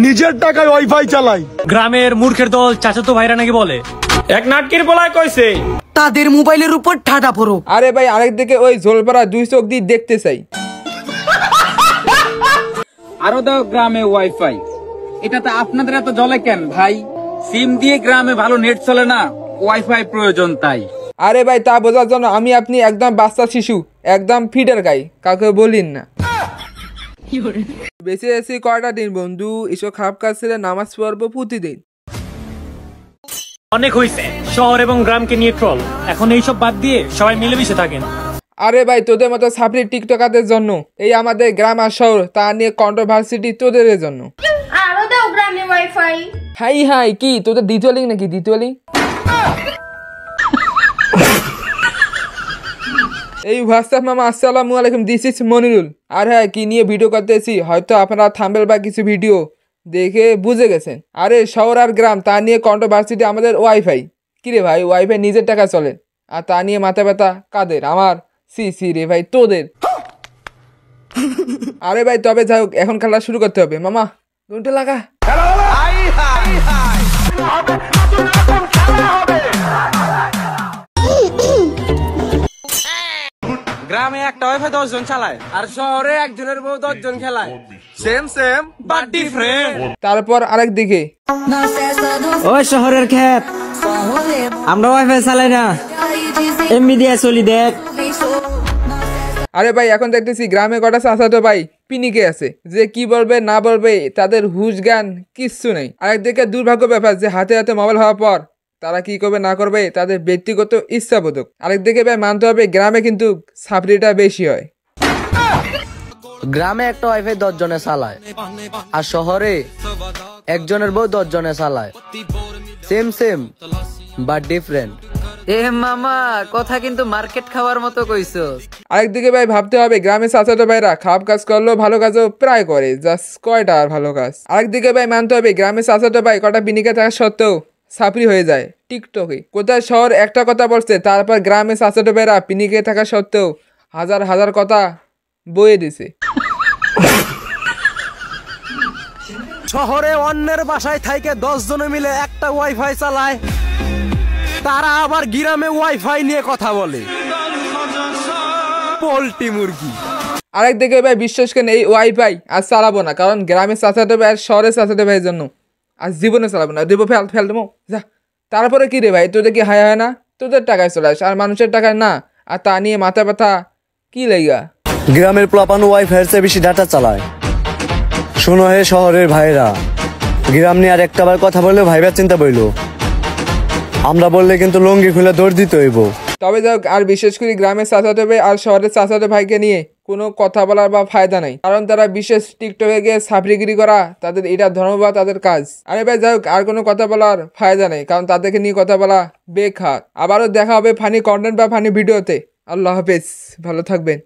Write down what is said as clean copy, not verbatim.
নিজের টাকায় ওয়াইফাই চালাই। গ্রামের মূর্খের দল চাচাতো ভাইরা নাকি বলে এক নাটকির বলায় কইছে তাদের মোবাইলের উপর ঠাডা পড়ো। আরে ভাই আরেক দিকে ওই ঝোলপাড়া 2 চোখ দিয়ে দেখতে চাই। আরো দাও গ্রামে ওয়াইফাই। এটাতে আপনাদের এত জ্বলে কেন ভাই? সিম দিয়ে গ্রামে ভালো নেট চলে না, ওয়াইফাই প্রয়োজন তাই। আরে ভাই তা বোঝার জন্য আমি আপনি একদম বাচ্চা শিশু, একদম ফিডার গাই, কাউকে বলিন না। বেশি বেশি কয়টা দিন বন্ধু, এসব খারাপ কাজ ছেড়ে নামাজ পড়বো প্রতিদিন। অনেক হয়েছে শহর এবং গ্রামকে নিয়ে ট্রল, এখন এইসব বাদ দিয়ে সবাই মিলেমিশে থাকেন। আরে ভাই তোদের মতো ছাপড়ি টিকটকারদের জন্য এই আমাদের গ্রাম আর শহর তা নিয়ে কন্ট্রোভার্সিটি তোদের জন্য। আরো দাও গ্রামে ওয়াইফাই। হাই হাই কি তোদের দ্বিতীয় লিঙ্ক নাকি? দ্বিতীয় লিঙ্ক এই হোয়াটসঅ্যাপ মামা আসসালামু আলাইকুম, দিস ইজ মনিরুল। আর হ্যাঁ কি নিয়ে ভিডিও করতেছি হয়তো আপনারা থাম্বনেল বা কিছু ভিডিও দেখে বুঝে গেছেন। আরে শহর আর গ্রাম তা নিয়ে কন্ট্রোভার্সিটি আমাদের ওয়াইফাই। কিরে ভাই ওয়াইফাই নিজের টাকা চলে আর তা নিয়ে মাথা ব্যথা কাদের? আমার সি সি রে ভাই তোদের। আরে ভাই তবে যাই হোক এখন খেলা শুরু করতে হবে। মামা ঘন্টা লাগা। গ্রামে একটা ওয়াইফাই 10 জন চালায় আর শহরে একজনের বউ 10 জন খেলায়। Same same but different. তারপর আরেক দিকে ওই শহরের ক্ষেত আমরা ওয়াইফাই চালাই না, এমবি দিয়ে চলি দেখ। আরে ভাই এখন দেখতেছি গ্রামে কটা চাচাতো ভাই পিনিকে আছে, যে কি বলবে না বলবে তাদের হুশ জ্ঞান কিচ্ছু নেই। আরেকদিকে দুর্ভাগ্য ব্যাপার যে হাতে হাতে মোবাইল হওয়ার পর তারা কি করবে না করবে তাদের ব্যক্তিগত ইচ্ছাবোধক। আরেকদিকে ভাই মানতে হবে গ্রামে কিন্তু ছাপড়িটা বেশি হয়। গ্রামে একটা ওয়াইফাই 10 জনে চালায় আর শহরে একজনের বউ 10 জনে চালায়। Same same but different. এ মামা কথা কিন্তু মার্কেট খাওয়ার মতো কইছো। আরেকদিকে ভাই ভাবতে হবে গ্রামে চাচাতো ভাইরা খারাপ কাজ করলেও ভালো কাজও প্রায় করে, জাস্ট কয়টা আর ভালো কাজ। আরেকদিকে ভাই মানতে হবে গ্রামে চাচাতো ভাই কটা পিনিকে থাকা সত্ত্বেও ছাপড়ি হয়ে যায় টিকটকে। কোথায় শহর একটা কথা বলছে তারপর গ্রামে চাচাতো ভাইরা পিনিকে থাকা সত্ত্বেও হাজার হাজার কথা বয়ে দিছে। শহরে অন্যের বাসায় থাইকে 10 জনে মিলে একটা ওয়াইফাই চালায়, তারা আবার গ্রামে ওয়াইফাই নিয়ে কথা বলে। পোল্ট্রি মুরগি। আরেকদিকে ভাই বিশ্বাস করেন এই ওয়াইফাই আর চালাবো না, কারণ গ্রামে চাচাতো ভাই আর শহরে চাচাতো ভাইয়ের জন্য আর জীবনে চালাবো না, দেবো ফেল দেবো যা। তারপরে কি রে ভাই তোদের কি হায় হয় না? তোদের টাকায় চলে আসে আর মানুষের টাকায় না, আর তা নিয়ে মাথা ব্যথা কি লেগা? গ্রামের প্লাপানো ওয়াইফাইয়ের চেয়ে বেশি ডাটা চালায়। শোনো হে শহরের ভাইরা, গ্রাম নিয়ে আর একটাবার কথা বললেও ভাইবা চিন্তা বইলো, আমরা বললে কিন্তু লঙ্গি খুলে দৌড় দিতে হইব। তবে যাই হোক আর বিশেষ করে গ্রামের চাচাতো ভাই আর শহরের চাচাতো ভাইকে নিয়ে কোনো কথা বলার বা ফায়দা নাই, কারণ তারা বিশেষ টিকটকে গিয়ে ছাপড়িগিরি করা তাদের এটা ধর্ম বা তাদের কাজ। আরে ভাই যাই হোক আর কোনো কথা বলার ফায়দা নেই, কারণ তাদেরকে নিয়ে কথা বলা বেকার। আবারও দেখা হবে ফানি কন্টেন্ট বা ফানি ভিডিওতে। আল্লাহ হাফেজ, ভালো থাকবেন।